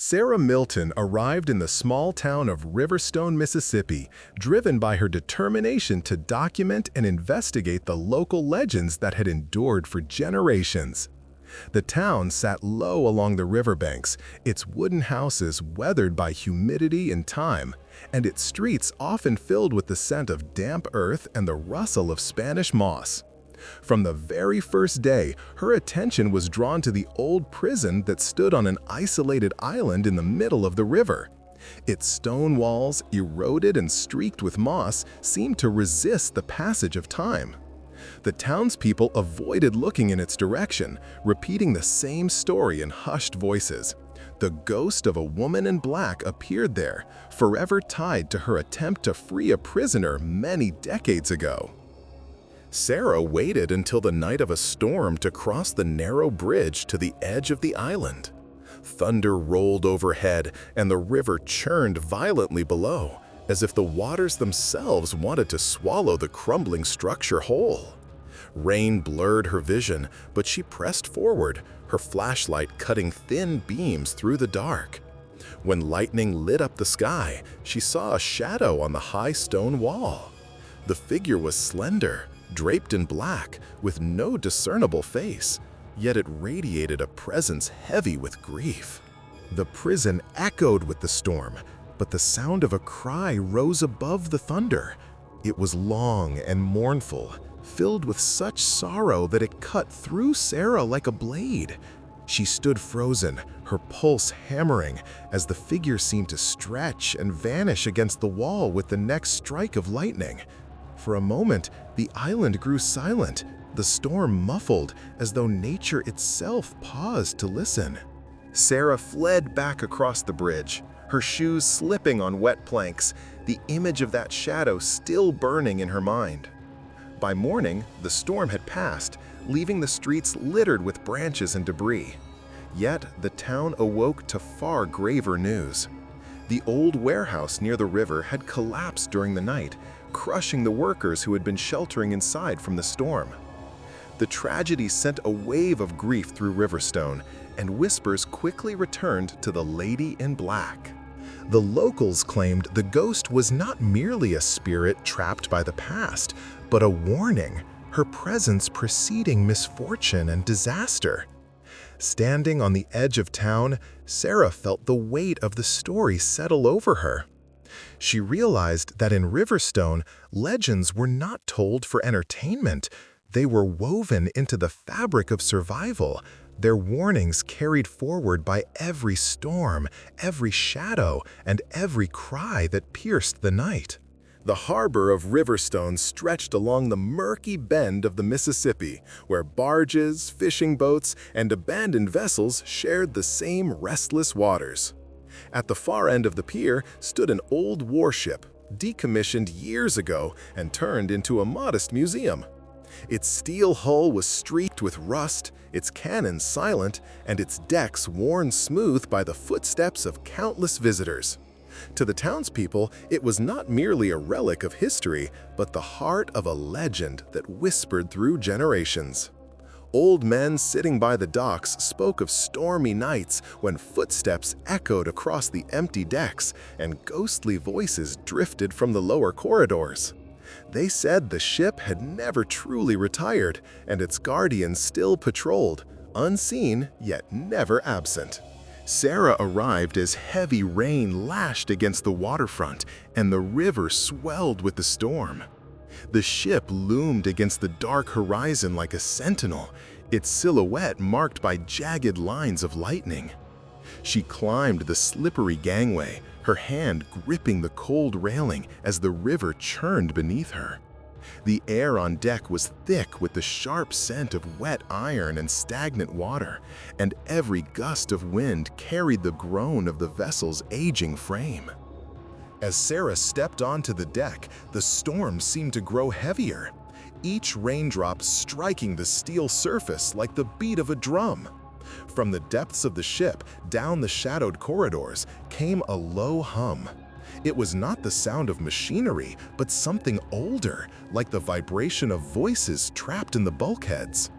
Sarah Milton arrived in the small town of Riverstone, Mississippi, driven by her determination to document and investigate the local legends that had endured for generations. The town sat low along the riverbanks, its wooden houses weathered by humidity and time, and its streets often filled with the scent of damp earth and the rustle of Spanish moss. From the very first day, her attention was drawn to the old prison that stood on an isolated island in the middle of the river. Its stone walls, eroded and streaked with moss, seemed to resist the passage of time. The townspeople avoided looking in its direction, repeating the same story in hushed voices. The ghost of a woman in black appeared there, forever tied to her attempt to free a prisoner many decades ago. Sarah waited until the night of a storm to cross the narrow bridge to the edge of the island. Thunder rolled overhead, and the river churned violently below, as if the waters themselves wanted to swallow the crumbling structure whole. Rain blurred her vision, but she pressed forward, her flashlight cutting thin beams through the dark. When lightning lit up the sky, she saw a shadow on the high stone wall. The figure was slender, draped in black, with no discernible face, yet it radiated a presence heavy with grief. The prison echoed with the storm, but the sound of a cry rose above the thunder. It was long and mournful, filled with such sorrow that it cut through Sarah like a blade. She stood frozen, her pulse hammering, as the figure seemed to stretch and vanish against the wall with the next strike of lightning. For a moment, the island grew silent, the storm muffled, as though nature itself paused to listen. Sarah fled back across the bridge, her shoes slipping on wet planks, the image of that shadow still burning in her mind. By morning, the storm had passed, leaving the streets littered with branches and debris. Yet, the town awoke to far graver news. The old warehouse near the river had collapsed during the night, crushing the workers who had been sheltering inside from the storm. The tragedy sent a wave of grief through Riverstone, and whispers quickly returned to the Lady in Black. The locals claimed the ghost was not merely a spirit trapped by the past, but a warning, her presence preceding misfortune and disaster. Standing on the edge of town, Sarah felt the weight of the story settle over her. She realized that in Riverstone, legends were not told for entertainment. They were woven into the fabric of survival, their warnings carried forward by every storm, every shadow, and every cry that pierced the night. The harbor of Riverstone stretched along the murky bend of the Mississippi, where barges, fishing boats, and abandoned vessels shared the same restless waters. At the far end of the pier stood an old warship, decommissioned years ago and turned into a modest museum. Its steel hull was streaked with rust, its cannons silent, and its decks worn smooth by the footsteps of countless visitors. To the townspeople, it was not merely a relic of history, but the heart of a legend that whispered through generations. Old men sitting by the docks spoke of stormy nights when footsteps echoed across the empty decks and ghostly voices drifted from the lower corridors. They said the ship had never truly retired, and its guardians still patrolled, unseen yet never absent. Sarah arrived as heavy rain lashed against the waterfront, and the river swelled with the storm. The ship loomed against the dark horizon like a sentinel, its silhouette marked by jagged lines of lightning. She climbed the slippery gangway, her hand gripping the cold railing as the river churned beneath her. The air on deck was thick with the sharp scent of wet iron and stagnant water, and every gust of wind carried the groan of the vessel's aging frame. As Sarah stepped onto the deck, the storm seemed to grow heavier, each raindrop striking the steel surface like the beat of a drum. From the depths of the ship, down the shadowed corridors, came a low hum. It was not the sound of machinery, but something older, like the vibration of voices trapped in the bulkheads.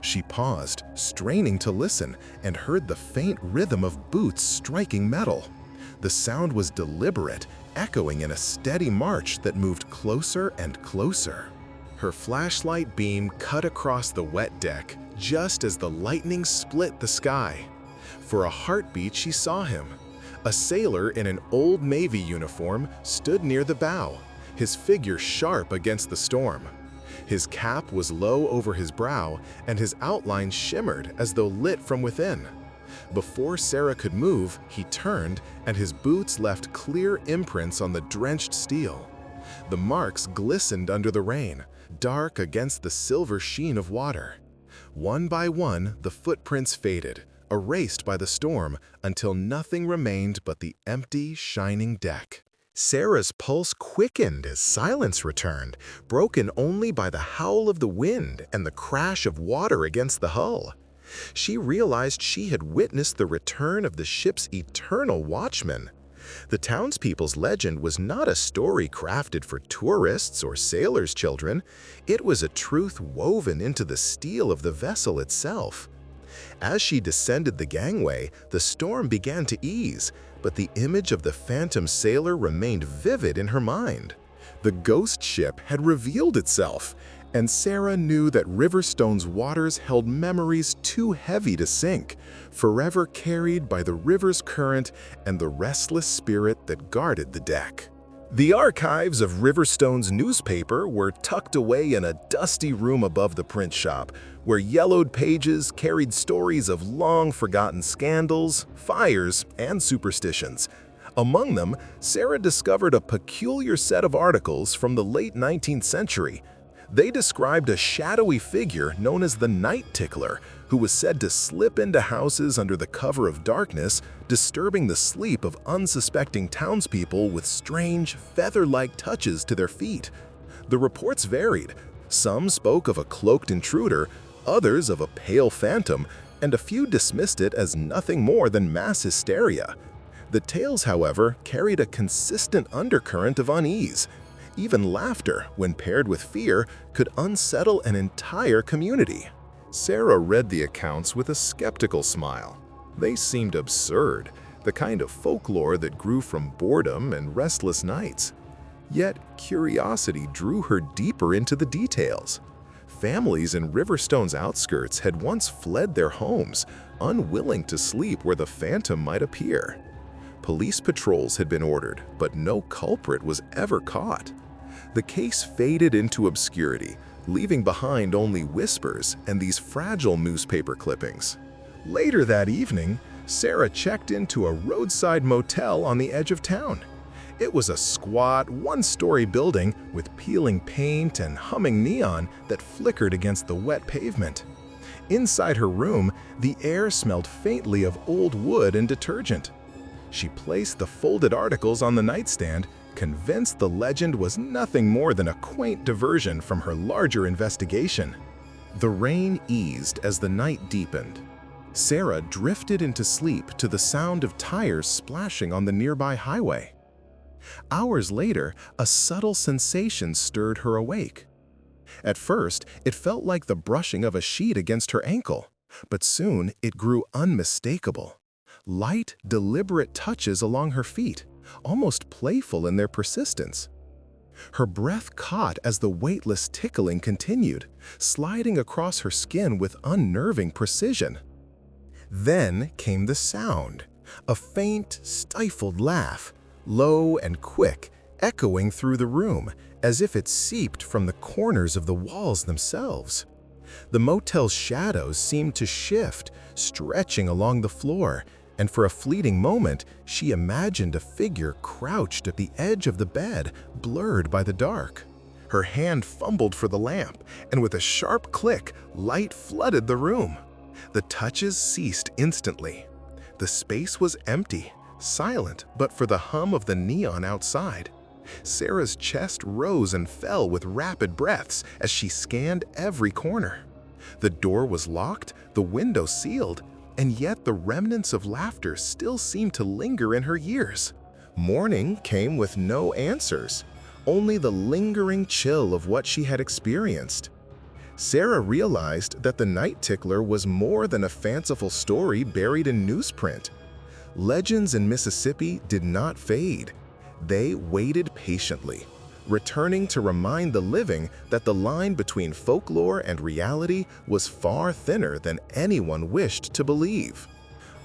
She paused, straining to listen, and heard the faint rhythm of boots striking metal. The sound was deliberate, echoing in a steady march that moved closer and closer. Her flashlight beam cut across the wet deck just as the lightning split the sky. For a heartbeat, she saw him. A sailor in an old Navy uniform stood near the bow, his figure sharp against the storm. His cap was low over his brow, and his outline shimmered as though lit from within. Before Sarah could move, he turned, and his boots left clear imprints on the drenched steel. The marks glistened under the rain, dark against the silver sheen of water. One by one, the footprints faded, erased by the storm, until nothing remained but the empty, shining deck. Sarah's pulse quickened as silence returned, broken only by the howl of the wind and the crash of water against the hull. She realized she had witnessed the return of the ship's eternal watchman. The townspeople's legend was not a story crafted for tourists or sailors' children. It was a truth woven into the steel of the vessel itself. As she descended the gangway, the storm began to ease, but the image of the phantom sailor remained vivid in her mind. The ghost ship had revealed itself, and Sarah knew that Riverstone's waters held memories too heavy to sink, forever carried by the river's current and the restless spirit that guarded the deck. The archives of Riverstone's newspaper were tucked away in a dusty room above the print shop, where yellowed pages carried stories of long-forgotten scandals, fires, and superstitions. Among them, Sarah discovered a peculiar set of articles from the late 19th century. They described a shadowy figure known as the Night Tickler, who was said to slip into houses under the cover of darkness, disturbing the sleep of unsuspecting townspeople with strange, feather-like touches to their feet. The reports varied. Some spoke of a cloaked intruder, others of a pale phantom, and a few dismissed it as nothing more than mass hysteria. The tales, however, carried a consistent undercurrent of unease. Even laughter, when paired with fear, could unsettle an entire community. Sarah read the accounts with a skeptical smile. They seemed absurd, the kind of folklore that grew from boredom and restless nights. Yet curiosity drew her deeper into the details. Families in Riverstone's outskirts had once fled their homes, unwilling to sleep where the phantom might appear. Police patrols had been ordered, but no culprit was ever caught. The case faded into obscurity, leaving behind only whispers and these fragile newspaper clippings. Later that evening, Sarah checked into a roadside motel on the edge of town. It was a squat, one-story building with peeling paint and humming neon that flickered against the wet pavement. Inside her room, the air smelled faintly of old wood and detergent. She placed the folded articles on the nightstand, convinced the legend was nothing more than a quaint diversion from her larger investigation. The rain eased as the night deepened. Sarah drifted into sleep to the sound of tires splashing on the nearby highway. Hours later, a subtle sensation stirred her awake. At first, it felt like the brushing of a sheet against her ankle, but soon it grew unmistakable. Light, deliberate touches along her feet, almost playful in their persistence. Her breath caught as the weightless tickling continued, sliding across her skin with unnerving precision. Then came the sound, a faint, stifled laugh, low and quick, echoing through the room, as if it seeped from the corners of the walls themselves. The motel's shadows seemed to shift, stretching along the floor, and for a fleeting moment, she imagined a figure crouched at the edge of the bed, blurred by the dark. Her hand fumbled for the lamp, and with a sharp click, light flooded the room. The touches ceased instantly. The space was empty, silent but for the hum of the neon outside. Sarah's chest rose and fell with rapid breaths as she scanned every corner. The door was locked, the window sealed, and yet the remnants of laughter still seemed to linger in her ears. Morning came with no answers, only the lingering chill of what she had experienced. Sarah realized that the night tickler was more than a fanciful story buried in newsprint. Legends in Mississippi did not fade. They waited patiently, returning to remind the living that the line between folklore and reality was far thinner than anyone wished to believe.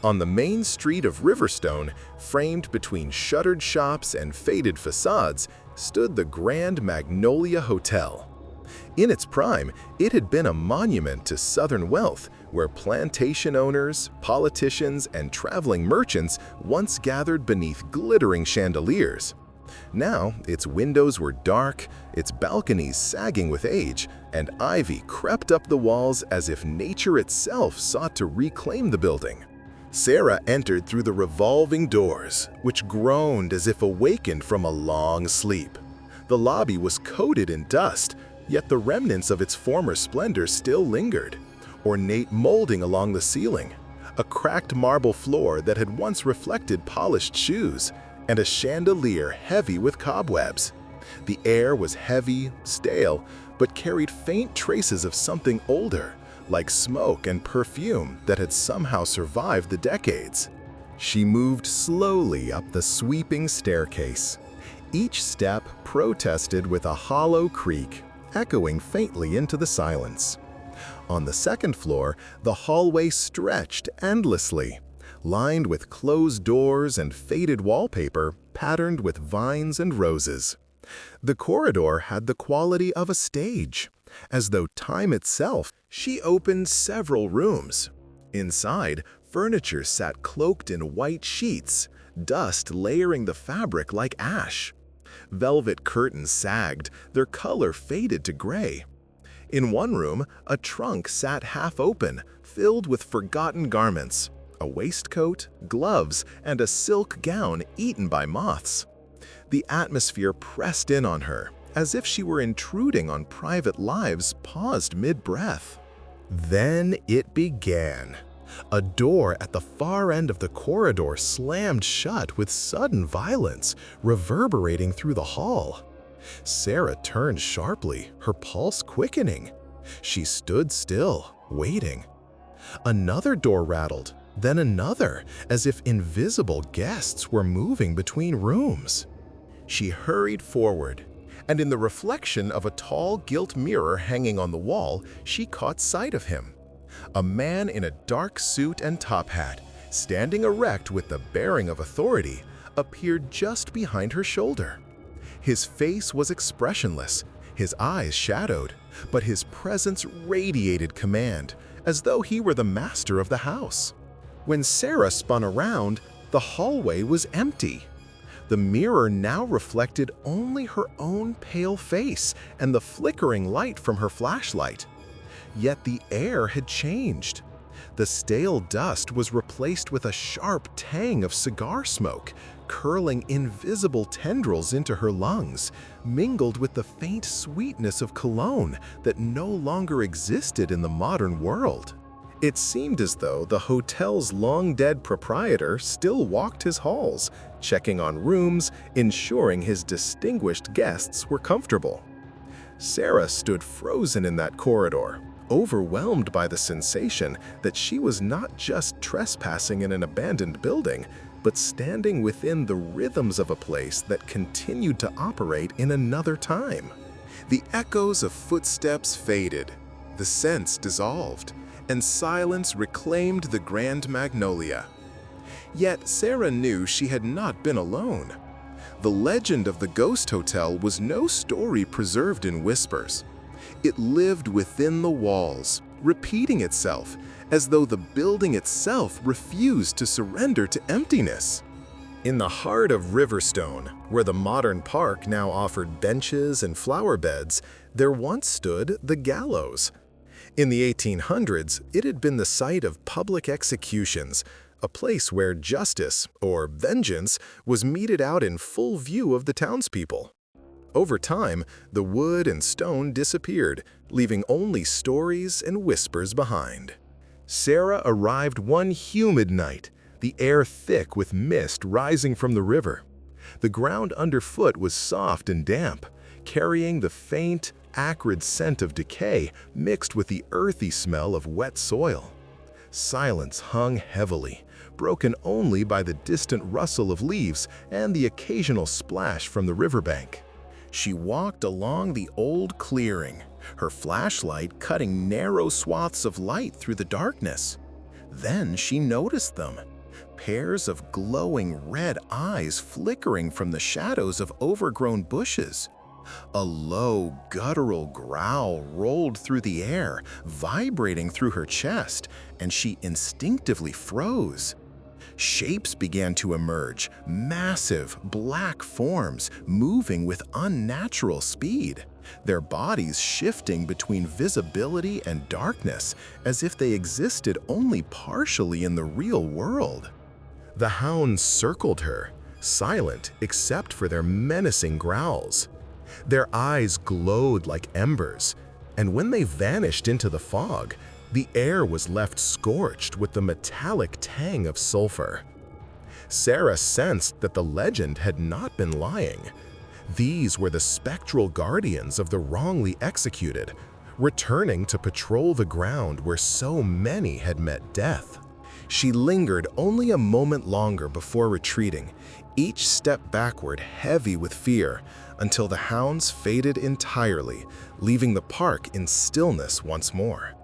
On the main street of Riverstone, framed between shuttered shops and faded facades, stood the Grand Magnolia Hotel. In its prime, it had been a monument to Southern wealth, where plantation owners, politicians, and traveling merchants once gathered beneath glittering chandeliers. Now, its windows were dark, its balconies sagging with age, and ivy crept up the walls as if nature itself sought to reclaim the building. Sarah entered through the revolving doors, which groaned as if awakened from a long sleep. The lobby was coated in dust, yet the remnants of its former splendor still lingered. Ornate molding along the ceiling, a cracked marble floor that had once reflected polished shoes, and a chandelier heavy with cobwebs. The air was heavy, stale, but carried faint traces of something older, like smoke and perfume that had somehow survived the decades. She moved slowly up the sweeping staircase. Each step protested with a hollow creak, echoing faintly into the silence. On the second floor, the hallway stretched endlessly, lined with closed doors and faded wallpaper patterned with vines and roses. The corridor had the quality of a stage. As though time itself, she opened several rooms. Inside, furniture sat cloaked in white sheets, dust layering the fabric like ash. Velvet curtains sagged, their color faded to gray. In one room, a trunk sat half open, filled with forgotten garments, a waistcoat, gloves, and a silk gown eaten by moths. The atmosphere pressed in on her, as if she were intruding on private lives paused mid-breath. Then it began. A door at the far end of the corridor slammed shut with sudden violence, reverberating through the hall. Sarah turned sharply, her pulse quickening. She stood still, waiting. Another door rattled, then another, as if invisible guests were moving between rooms. She hurried forward, and in the reflection of a tall gilt mirror hanging on the wall, she caught sight of him. A man in a dark suit and top hat, standing erect with the bearing of authority, appeared just behind her shoulder. His face was expressionless, his eyes shadowed, but his presence radiated command, as though he were the master of the house. When Sarah spun around, the hallway was empty. The mirror now reflected only her own pale face and the flickering light from her flashlight. Yet the air had changed. The stale dust was replaced with a sharp tang of cigar smoke, curling invisible tendrils into her lungs, mingled with the faint sweetness of cologne that no longer existed in the modern world. It seemed as though the hotel's long-dead proprietor still walked his halls, checking on rooms, ensuring his distinguished guests were comfortable. Sarah stood frozen in that corridor, overwhelmed by the sensation that she was not just trespassing in an abandoned building, but standing within the rhythms of a place that continued to operate in another time. The echoes of footsteps faded, the scents dissolved, and silence reclaimed the Grand Magnolia. Yet Sarah knew she had not been alone. The legend of the ghost hotel was no story preserved in whispers. It lived within the walls, repeating itself, as though the building itself refused to surrender to emptiness. In the heart of Riverstone, where the modern park now offered benches and flower beds, there once stood the gallows. In the 1800s, it had been the site of public executions, a place where justice, or vengeance, was meted out in full view of the townspeople. Over time, the wood and stone disappeared, leaving only stories and whispers behind. Sarah arrived one humid night, the air thick with mist rising from the river. The ground underfoot was soft and damp, carrying the faint, acrid scent of decay mixed with the earthy smell of wet soil. Silence hung heavily, broken only by the distant rustle of leaves and the occasional splash from the riverbank. She walked along the old clearing, her flashlight cutting narrow swaths of light through the darkness. Then she noticed them. Pairs of glowing red eyes flickering from the shadows of overgrown bushes. A low, guttural growl rolled through the air, vibrating through her chest, and she instinctively froze. Shapes began to emerge, massive, black forms moving with unnatural speed, their bodies shifting between visibility and darkness as if they existed only partially in the real world. The hounds circled her, silent except for their menacing growls. Their eyes glowed like embers, and when they vanished into the fog, the air was left scorched with the metallic tang of sulfur. Sarah sensed that the legend had not been lying. These were the spectral guardians of the wrongly executed, returning to patrol the ground where so many had met death. She lingered only a moment longer before retreating, each step backward heavy with fear, until the hounds faded entirely, leaving the park in stillness once more.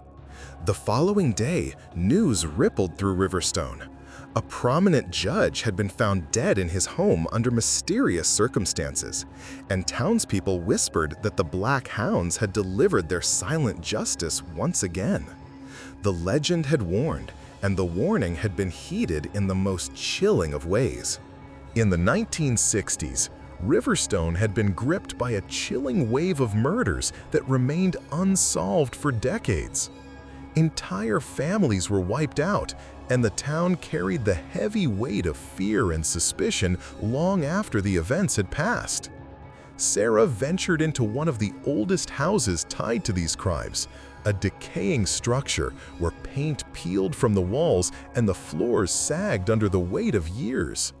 The following day, news rippled through Riverstone. A prominent judge had been found dead in his home under mysterious circumstances, and townspeople whispered that the Black Hounds had delivered their silent justice once again. The legend had warned, and the warning had been heeded in the most chilling of ways. In the 1960s, Riverstone had been gripped by a chilling wave of murders that remained unsolved for decades. Entire families were wiped out, and the town carried the heavy weight of fear and suspicion long after the events had passed. Sarah ventured into one of the oldest houses tied to these crimes, a decaying structure where paint peeled from the walls and the floors sagged under the weight of years.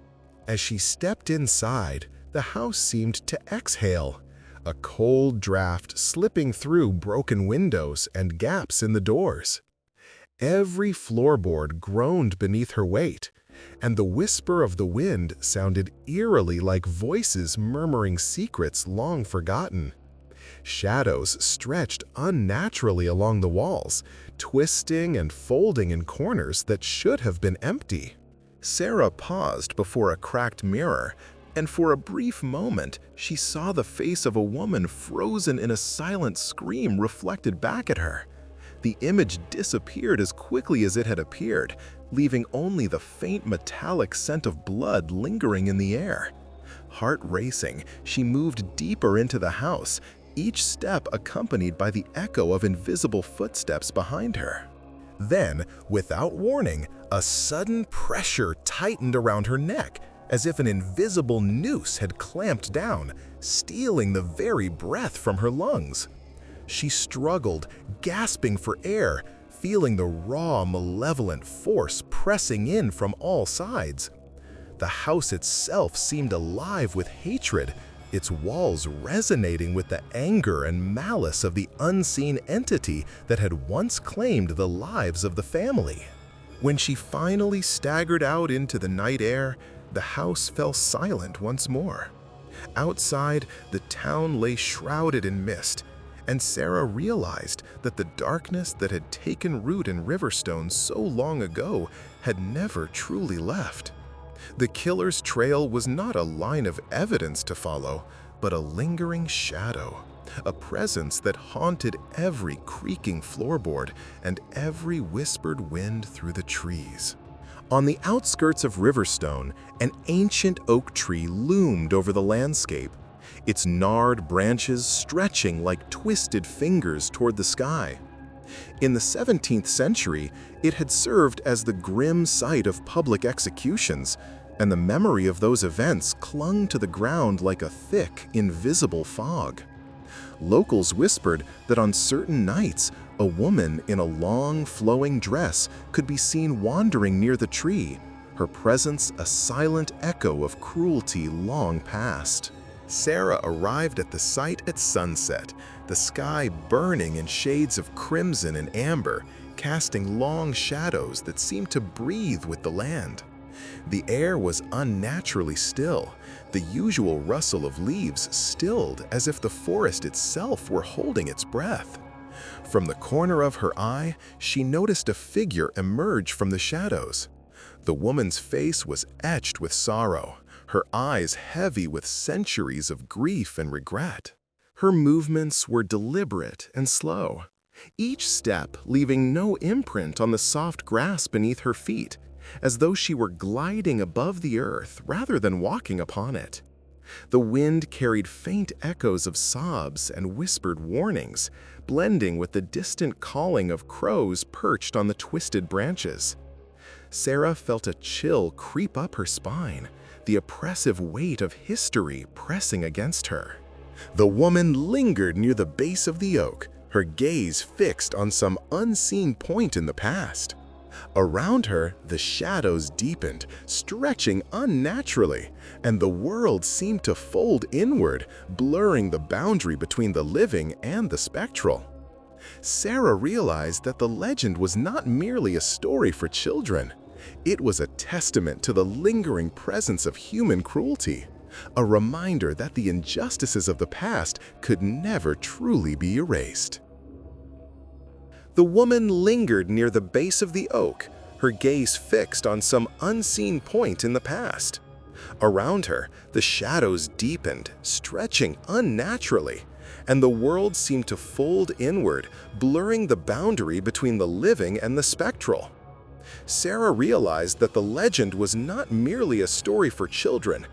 As she stepped inside, the house seemed to exhale, a cold draft slipping through broken windows and gaps in the doors. Every floorboard groaned beneath her weight, and the whisper of the wind sounded eerily like voices murmuring secrets long forgotten. Shadows stretched unnaturally along the walls, twisting and folding in corners that should have been empty. Sarah paused before a cracked mirror, and for a brief moment she saw the face of a woman frozen in a silent scream reflected back at her. The image disappeared as quickly as it had appeared, leaving only the faint metallic scent of blood lingering in the air. Heart racing, she moved deeper into the house, each step accompanied by the echo of invisible footsteps behind her. Then, without warning, a sudden pressure tightened around her neck, as if an invisible noose had clamped down, stealing the very breath from her lungs. She struggled, gasping for air, feeling the raw, malevolent force pressing in from all sides. The house itself seemed alive with hatred, its walls resonating with the anger and malice of the unseen entity that had once claimed the lives of the family. When she finally staggered out into the night air, the house fell silent once more. Outside, the town lay shrouded in mist, and Sarah realized that the darkness that had taken root in Riverstone so long ago had never truly left. The killer's trail was not a line of evidence to follow, but a lingering shadow, a presence that haunted every creaking floorboard and every whispered wind through the trees. On the outskirts of Riverstone, an ancient oak tree loomed over the landscape, its gnarled branches stretching like twisted fingers toward the sky. In the 17th century, it had served as the grim site of public executions, and the memory of those events clung to the ground like a thick, invisible fog. Locals whispered that on certain nights, a woman in a long, flowing dress could be seen wandering near the tree, her presence a silent echo of cruelty long past. Sarah arrived at the site at sunset, the sky burning in shades of crimson and amber, casting long shadows that seemed to breathe with the land. The air was unnaturally still, the usual rustle of leaves stilled as if the forest itself were holding its breath. From the corner of her eye, she noticed a figure emerge from the shadows. The woman's face was etched with sorrow, her eyes heavy with centuries of grief and regret. Her movements were deliberate and slow, each step leaving no imprint on the soft grass beneath her feet, as though she were gliding above the earth rather than walking upon it. The wind carried faint echoes of sobs and whispered warnings, blending with the distant calling of crows perched on the twisted branches. Sarah felt a chill creep up her spine, the oppressive weight of history pressing against her. The woman lingered near the base of the oak, her gaze fixed on some unseen point in the past. Around her, the shadows deepened, stretching unnaturally, and the world seemed to fold inward, blurring the boundary between the living and the spectral. Sarah realized that the legend was not merely a story for children. It was a testament to the lingering presence of human cruelty, a reminder that the injustices of the past could never truly be erased. The woman lingered near the base of the oak, her gaze fixed on some unseen point in the past. Around her, the shadows deepened, stretching unnaturally, and the world seemed to fold inward, blurring the boundary between the living and the spectral. Sarah realized that the legend was not merely a story for children.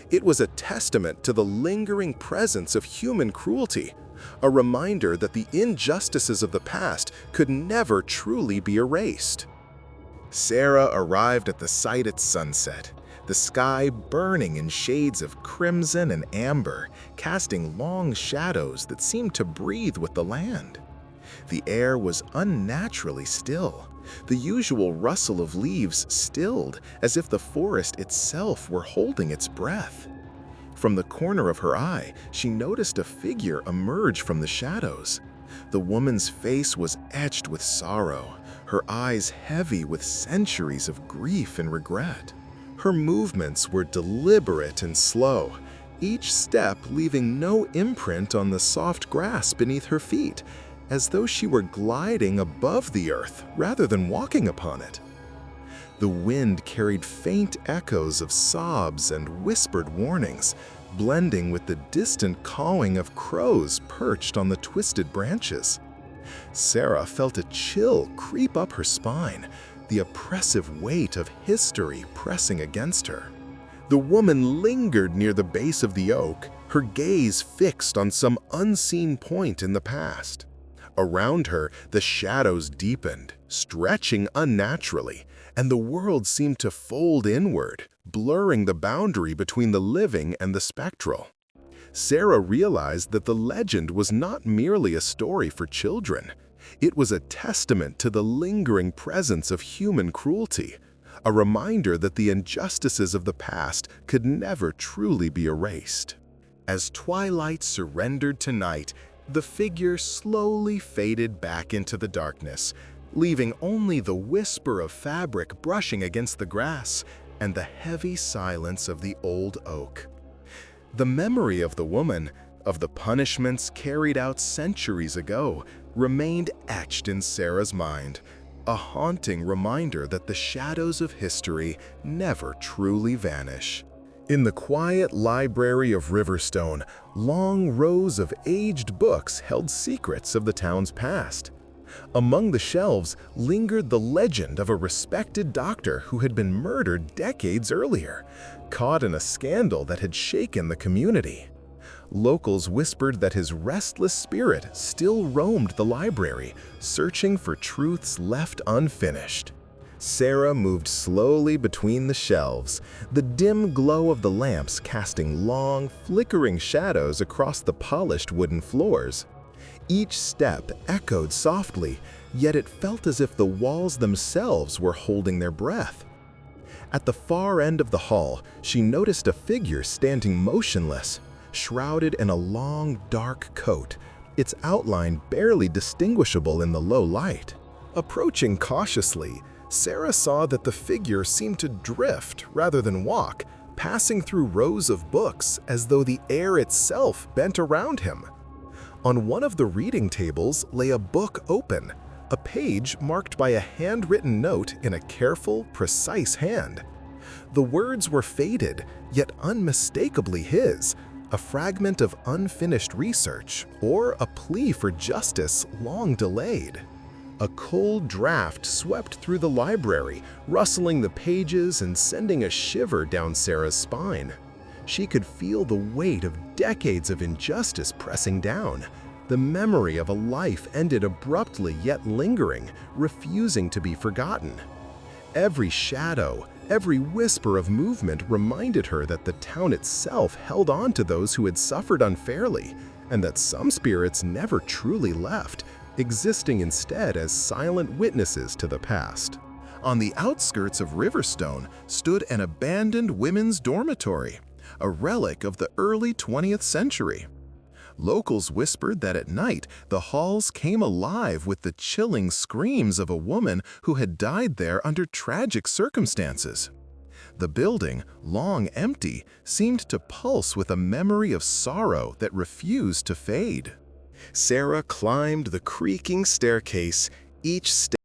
It was a testament to the lingering presence of human cruelty, a reminder that the injustices of the past could never truly be erased. Sarah arrived at the site at sunset, the sky burning in shades of crimson and amber, casting long shadows that seemed to breathe with the land. The air was unnaturally still, the usual rustle of leaves stilled as if the forest itself were holding its breath. From the corner of her eye, she noticed a figure emerge from the shadows. The woman's face was etched with sorrow, her eyes heavy with centuries of grief and regret. Her movements were deliberate and slow, each step leaving no imprint on the soft grass beneath her feet, as though she were gliding above the earth rather than walking upon it. The wind carried faint echoes of sobs and whispered warnings, blending with the distant cawing of crows perched on the twisted branches. Sarah felt a chill creep up her spine, the oppressive weight of history pressing against her. The woman lingered near the base of the oak, her gaze fixed on some unseen point in the past. Around her, the shadows deepened, stretching unnaturally, and the world seemed to fold inward, blurring the boundary between the living and the spectral. Sarah realized that the legend was not merely a story for children. It was a testament to the lingering presence of human cruelty, a reminder that the injustices of the past could never truly be erased. As twilight surrendered to night, the figure slowly faded back into the darkness, leaving only the whisper of fabric brushing against the grass and the heavy silence of the old oak. The memory of the woman, of the punishments carried out centuries ago, remained etched in Sarah's mind, a haunting reminder that the shadows of history never truly vanish. In the quiet library of Riverstone, long rows of aged books held secrets of the town's past. Among the shelves lingered the legend of a respected doctor who had been murdered decades earlier, caught in a scandal that had shaken the community. Locals whispered that his restless spirit still roamed the library, searching for truths left unfinished. Sarah moved slowly between the shelves, the dim glow of the lamps casting long, flickering shadows across the polished wooden floors. Each step echoed softly, yet it felt as if the walls themselves were holding their breath. At the far end of the hall, she noticed a figure standing motionless. shrouded in a long, dark coat, its outline barely distinguishable in the low light. Approaching cautiously, Sarah saw that the figure seemed to drift rather than walk, passing through rows of books as though the air itself bent around him. On one of the reading tables lay a book open, a page marked by a handwritten note in a careful, precise hand. The words were faded, yet unmistakably his, a fragment of unfinished research or a plea for justice long delayed. A cold draft swept through the library, rustling the pages and sending a shiver down Sarah's spine. She could feel the weight of decades of injustice pressing down, the memory of a life ended abruptly yet lingering, refusing to be forgotten. Every shadow, every whisper of movement reminded her that the town itself held on to those who had suffered unfairly, and that some spirits never truly left, existing instead as silent witnesses to the past. On the outskirts of Riverstone stood an abandoned women's dormitory, a relic of the early 20th century. Locals whispered that at night the halls came alive with the chilling screams of a woman who had died there under tragic circumstances. The building, long empty, seemed to pulse with a memory of sorrow that refused to fade. Sarah climbed the creaking staircase, each step